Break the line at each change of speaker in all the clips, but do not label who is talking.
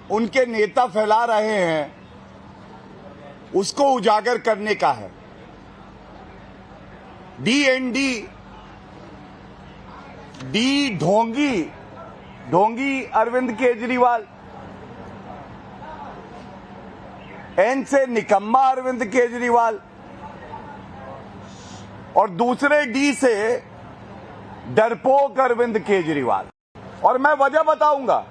उनके नेता फैला रहे हैं उसको उजागर करने का है। डीएनडी, डी ढोंगी अरविंद केजरीवाल, एन से निकम्मा अरविंद केजरीवाल और दूसरे डी से डरपोक अरविंद केजरीवाल। और मैं वजह बताऊंगा।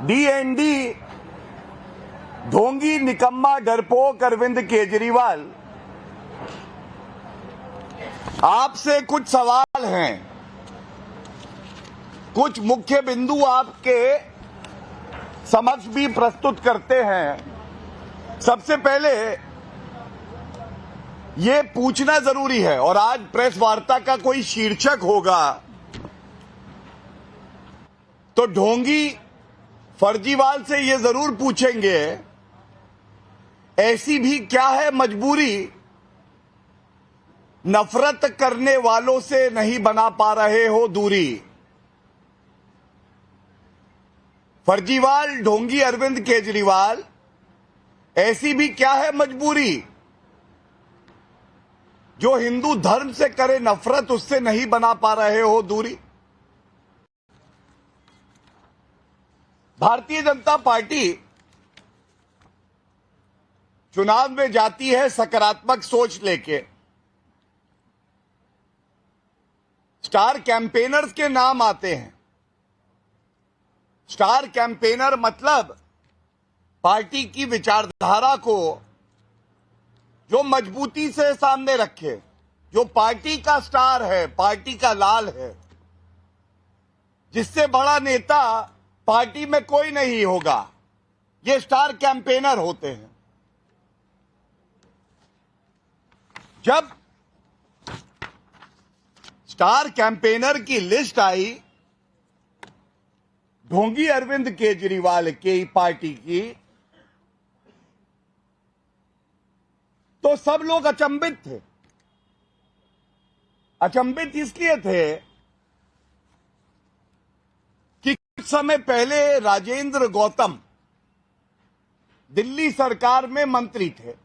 डीएनडी, ढोंगी निकम्मा डरपोक अरविंद केजरीवाल, आपसे कुछ सवाल हैं, कुछ मुख्य बिंदु आपके समक्ष भी प्रस्तुत करते हैं। सबसे पहले ये पूछना जरूरी है, और आज प्रेस वार्ता का कोई शीर्षक होगा तो ढोंगी फर्जीवाल से ये जरूर पूछेंगे, ऐसी भी क्या है मजबूरी, नफरत करने वालों से नहीं बना पा रहे हो दूरी। फर्जीवाल ढोंगी अरविंद केजरीवाल, ऐसी भी क्या है मजबूरी, जो हिंदू धर्म से करे नफरत उससे नहीं बना पा रहे हो दूरी। भारतीय जनता पार्टी चुनाव में जाती है सकारात्मक सोच लेके। स्टार कैंपेनर्स के नाम आते हैं। स्टार कैंपेनर मतलब पार्टी की विचारधारा को जो मजबूती से सामने रखे, जो पार्टी का स्टार है, पार्टी का लाल है, जिससे बड़ा नेता पार्टी में कोई नहीं होगा, ये स्टार कैंपेनर होते हैं। जब स्टार कैंपेनर की लिस्ट आई ढोंगी अरविंद केजरीवाल की पार्टी की, तो सब लोग अचंभित थे। अचंभित इसलिए थे कि कुछ समय पहले राजेंद्र गौतम दिल्ली सरकार में मंत्री थे।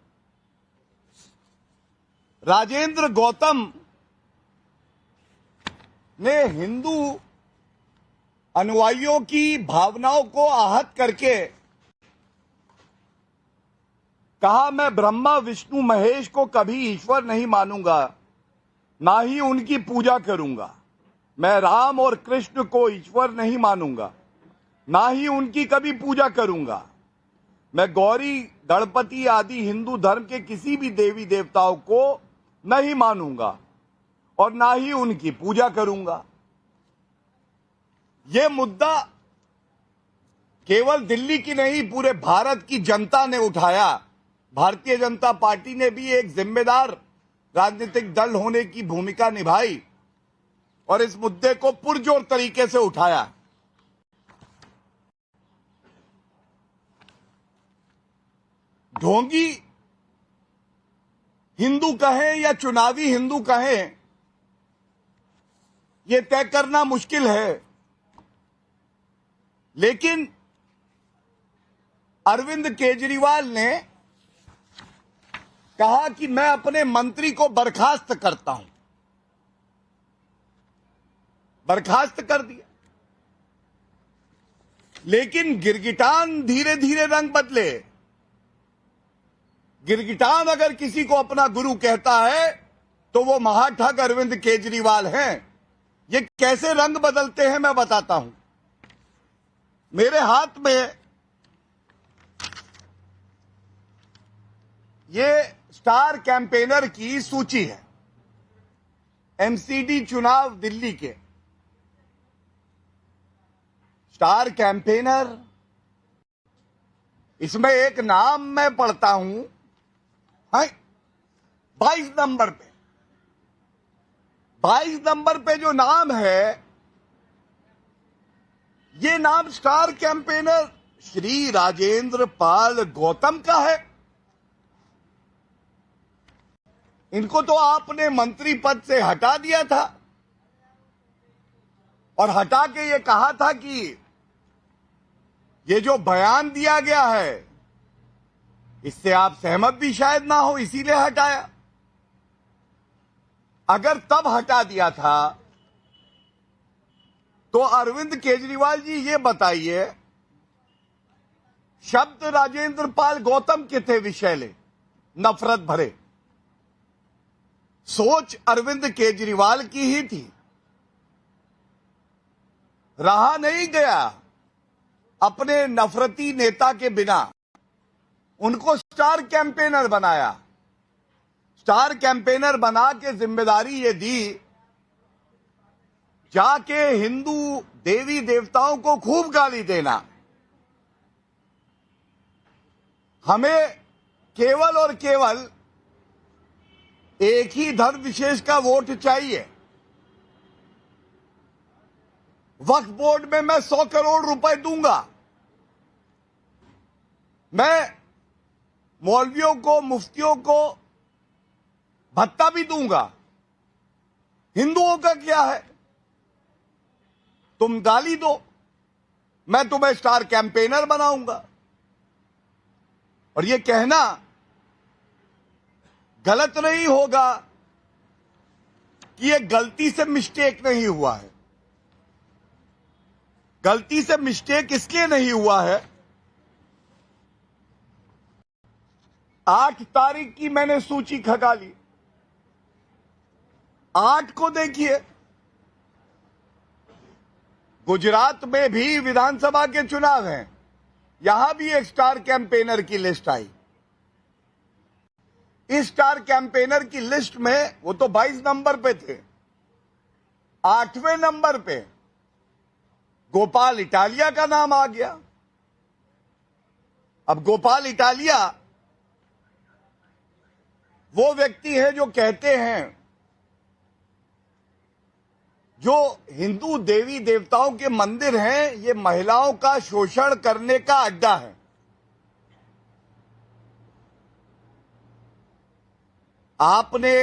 राजेंद्र गौतम ने हिंदू अनुयायियों की भावनाओं को आहत करके कहा, मैं ब्रह्मा विष्णु महेश को कभी ईश्वर नहीं मानूंगा, ना ही उनकी पूजा करूंगा। मैं राम और कृष्ण को ईश्वर नहीं मानूंगा, ना ही उनकी कभी पूजा करूंगा। मैं गौरी, गणपति आदि हिंदू धर्म के किसी भी देवी देवताओं को नहीं मानूंगा और ना ही उनकी पूजा करूंगा। यह मुद्दा केवल दिल्ली की नहीं, पूरे भारत की जनता ने उठाया। भारतीय जनता पार्टी ने भी एक जिम्मेदार राजनीतिक दल होने की भूमिका निभाई और इस मुद्दे को पुरजोर तरीके से उठाया। ढोंगी हिंदू कहें या चुनावी हिंदू कहें, यह तय करना मुश्किल है, लेकिन अरविंद केजरीवाल ने कहा कि मैं अपने मंत्री को बर्खास्त करता हूं। बर्खास्त कर दिया, लेकिन गिरगिटान धीरे धीरे रंग बदले। गिरगिटान अगर किसी को अपना गुरु कहता है तो वो महाठग अरविंद केजरीवाल हैं। ये कैसे रंग बदलते हैं मैं बताता हूं। मेरे हाथ में ये स्टार कैंपेनर की सूची है, एमसीडी चुनाव दिल्ली के स्टार कैंपेनर। इसमें एक नाम मैं पढ़ता हूं, 22 नंबर पे, 22 नंबर पे जो नाम है, ये नाम स्टार कैंपेनर श्री राजेंद्र पाल गौतम का है। इनको तो आपने मंत्री पद से हटा दिया था और हटा के ये कहा था कि ये जो बयान दिया गया है इससे आप सहमत भी शायद ना हो, इसीलिए हटाया। अगर तब हटा दिया था तो अरविंद केजरीवाल जी ये बताइए, शब्द राजेंद्र पाल गौतम के थे विषैले, नफरत भरे। सोच अरविंद केजरीवाल की ही थी। रहा नहीं गया अपने नफरती नेता के बिना, उनको स्टार कैंपेनर बनाया। स्टार कैंपेनर बना के जिम्मेदारी ये दी, जाके हिंदू देवी देवताओं को खूब गाली देना। हमें केवल और केवल एक ही धर्म विशेष का वोट चाहिए। वक्फ बोर्ड में मैं 100 करोड़ रुपए दूंगा। मैं मौलवियों को, मुफ्तियों को भत्ता भी दूंगा। हिंदुओं का क्या है? तुम गाली दो, मैं तुम्हें स्टार कैंपेनर बनाऊंगा। और ये कहना गलत नहीं होगा कि ये गलती से मिस्टेक नहीं हुआ है। गलती से मिस्टेक इसलिए नहीं हुआ है, 8 तारीख की मैंने सूची खंगाली। 8 को देखिए, गुजरात में भी विधानसभा के चुनाव हैं, यहां भी एक स्टार कैंपेनर की लिस्ट आई। इस स्टार कैंपेनर की लिस्ट में वो तो 22 नंबर पे थे, 8वें नंबर पे गोपाल इटालिया का नाम आ गया। अब गोपाल इटालिया वो व्यक्ति है जो कहते हैं जो हिंदू देवी देवताओं के मंदिर हैं ये महिलाओं का शोषण करने का अड्डा है। आपने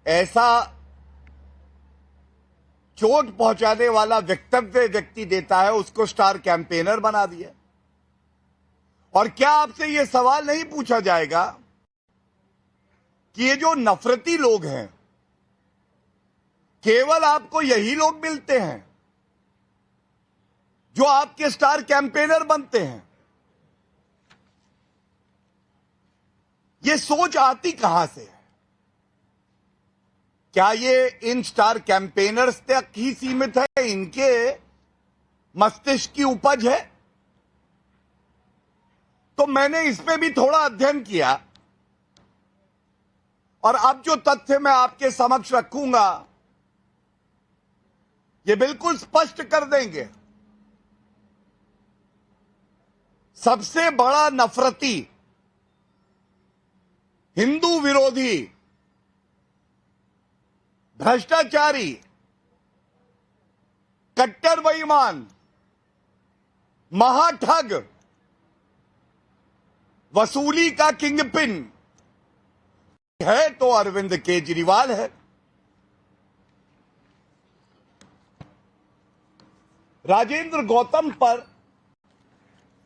ऐसा चोट पहुंचाने वाला वक्तव्य व्यक्ति देता है, उसको स्टार कैंपेनर बना दिया। और क्या आपसे यह सवाल नहीं पूछा जाएगा कि ये जो नफरती लोग हैं, केवल आपको यही लोग मिलते हैं जो आपके स्टार कैंपेनर बनते हैं? ये सोच आती कहां से है? क्या ये इन स्टार कैंपेनर्स तक ही सीमित है? इनके मस्तिष्क की उपज है? तो मैंने इस पे भी थोड़ा अध्ययन किया और अब जो तथ्य मैं आपके समक्ष रखूंगा ये बिल्कुल स्पष्ट कर देंगे। सबसे बड़ा नफरती, हिंदू विरोधी, भ्रष्टाचारी, कट्टर बेईमान, महाठग, वसूली का किंगपिन है तो अरविंद केजरीवाल है। राजेंद्र गौतम पर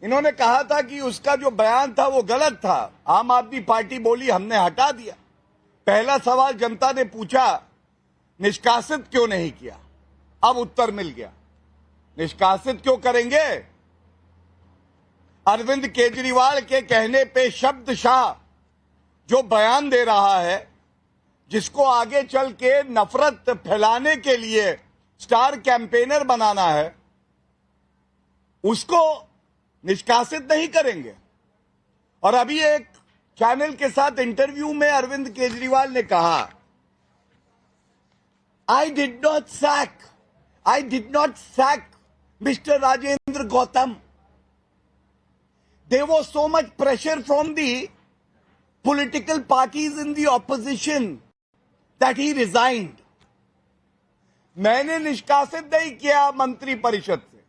इन्होंने कहा था कि उसका जो बयान था वो गलत था। आम आदमी पार्टी बोली हमने हटा दिया। पहला सवाल जनता ने पूछा, निष्कासित क्यों नहीं किया? अब उत्तर मिल गया। निष्कासित क्यों करेंगे? अरविंद केजरीवाल के कहने पे शब्दशाह जो बयान दे रहा है, जिसको आगे चल के नफरत फैलाने के लिए स्टार कैंपेनर बनाना है, उसको निष्कासित नहीं करेंगे। और अभी एक चैनल के साथ इंटरव्यू में अरविंद केजरीवाल ने कहा, I did not sack Mr. Rajendra Gautam. There was so much pressure from the political parties in the opposition that he resigned. मैंने निष्कासित नहीं किया मंत्री परिषद से,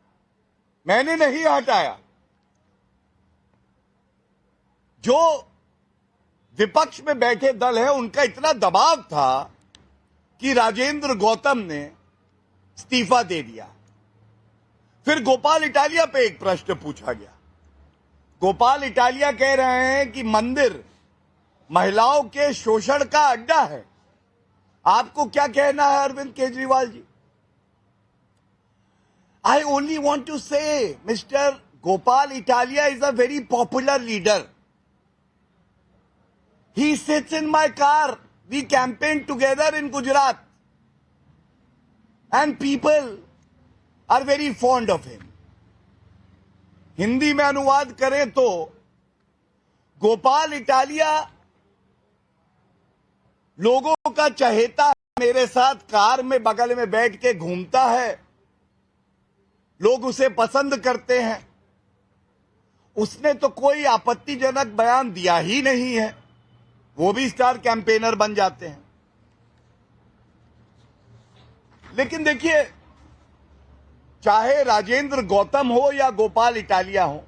मैंने नहीं हटाया। जो विपक्ष में बैठे दल है उनका इतना दबाव था कि राजेंद्र गौतम ने इस्तीफा दे दिया। फिर गोपाल इटालिया पे एक प्रश्न पूछा गया, गोपाल इटालिया कह रहे हैं कि मंदिर महिलाओं के शोषण का अड्डा है। आपको क्या कहना है Arvind Kejriwal ji? I only want to say, Mr. Gopal Italia is a very popular leader. He sits in my car. We campaigned together in Gujarat. And people are very fond of him. Hindi में अनुवाद करें तो गोपाल इटालिया लोगों का चहेता है, मेरे साथ कार में बगल में बैठ के घूमता है, लोग उसे पसंद करते हैं। उसने तो कोई आपत्तिजनक बयान दिया ही नहीं है, वो भी स्टार कैंपेनर बन जाते हैं। लेकिन देखिए, चाहे राजेंद्र गौतम हो या गोपाल इटालिया हो,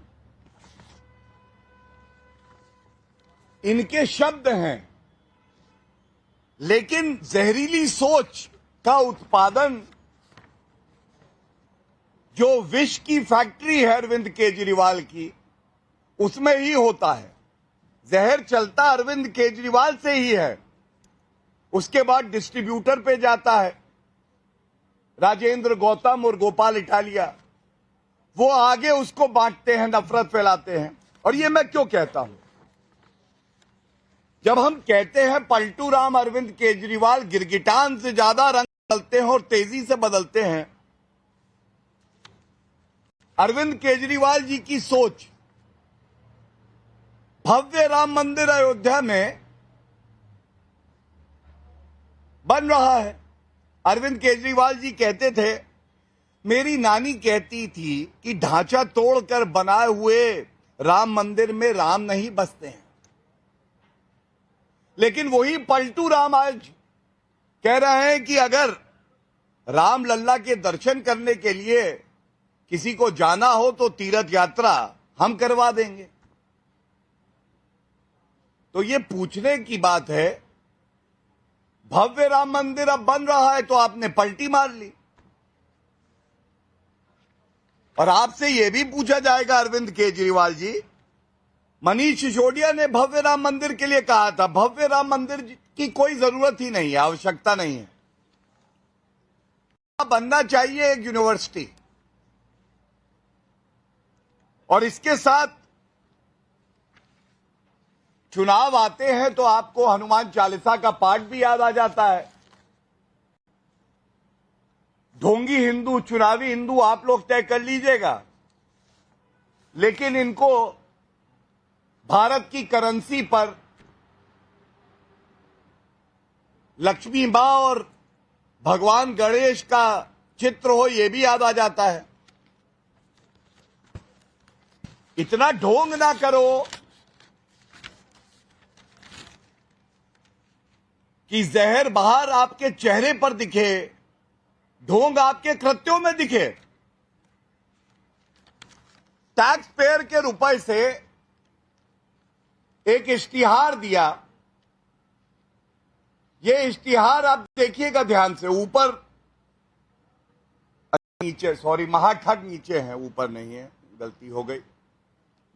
इनके शब्द हैं, लेकिन जहरीली सोच का उत्पादन जो विष की फैक्ट्री है अरविंद केजरीवाल की, उसमें ही होता है। जहर चलता अरविंद केजरीवाल से ही है, उसके बाद डिस्ट्रीब्यूटर पे जाता है राजेंद्र गौतम और गोपाल इटालिया, वो आगे उसको बांटते हैं, नफरत फैलाते हैं। और ये मैं क्यों कहता हूं? जब हम कहते हैं पलटू राम अरविंद केजरीवाल गिरगिटान से ज्यादा रंग बदलते हैं और तेजी से बदलते हैं, अरविंद केजरीवाल जी की सोच भव्य राम मंदिर अयोध्या में बन रहा है। अरविंद केजरीवाल जी कहते थे, मेरी नानी कहती थी कि ढांचा तोड़कर बनाए हुए राम मंदिर में राम नहीं बसते हैं। लेकिन वही पलटू राम आज कह रहे हैं कि अगर राम लल्ला के दर्शन करने के लिए किसी को जाना हो तो तीर्थ यात्रा हम करवा देंगे। तो ये पूछने की बात है, भव्य राम मंदिर अब बन रहा है तो आपने पलटी मार ली। और आपसे यह भी पूछा जाएगा अरविंद केजरीवाल जी, मनीष सिसोदिया ने भव्य राम मंदिर के लिए कहा था, भव्य राम मंदिर की कोई जरूरत ही नहीं है, आवश्यकता नहीं है, बनना चाहिए एक यूनिवर्सिटी। और इसके साथ चुनाव आते हैं तो आपको हनुमान चालीसा का पाठ भी याद आ जाता है। ढोंगी हिंदू, चुनावी हिंदू आप लोग तय कर लीजिएगा, लेकिन इनको भारत की करेंसी पर लक्ष्मी मां और भगवान गणेश का चित्र हो, यह भी याद आ जाता है। इतना ढोंग ना करो कि जहर बाहर आपके चेहरे पर दिखे, ढोंग आपके कृत्यों में दिखे। टैक्स पेयर के रुपए से एक इश्तिहार दिया, ये इश्तिहार आप देखिएगा ध्यान से, ऊपर नीचे, सॉरी महाठग नीचे है, ऊपर नहीं है, गलती हो गई,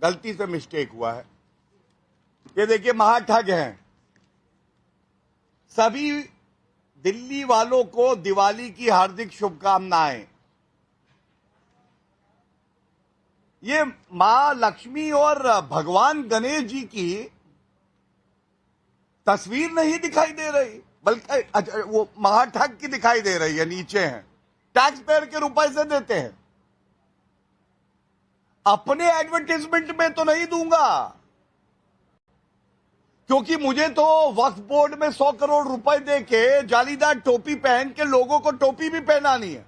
गलती से मिस्टेक हुआ है। ये देखिए महाठग हैं। सभी दिल्ली वालों को दिवाली की हार्दिक शुभकामनाएं। ये मां लक्ष्मी और भगवान गणेश जी की तस्वीर नहीं दिखाई दे रही, बल्कि वो महाठग की दिखाई दे रही है, नीचे है। टैक्स पेयर के रुपए से देते हैं, अपने एडवर्टाइजमेंट में तो नहीं दूंगा, क्योंकि मुझे तो वक्फ बोर्ड में 100 करोड़ रुपए देके जालीदार टोपी पहन के लोगों को टोपी भी पहनानी है।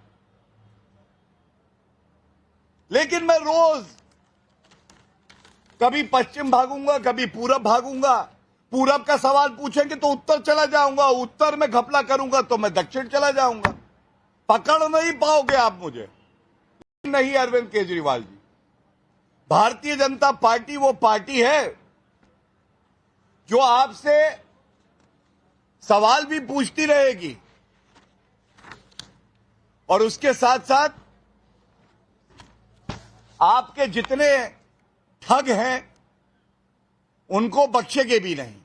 लेकिन मैं रोज कभी पश्चिम भागूंगा, कभी पूरब भागूंगा। पूरब का सवाल पूछेंगे तो उत्तर चला जाऊंगा, उत्तर में घपला करूंगा तो मैं दक्षिण चला जाऊंगा। पकड़ नहीं पाओगे आप मुझे। नहीं अरविंद केजरीवाल जी, भारतीय जनता पार्टी वो पार्टी है जो आपसे सवाल भी पूछती रहेगी और उसके साथ साथ आपके जितने ठग हैं, उनको बख्शेंगे भी नहीं।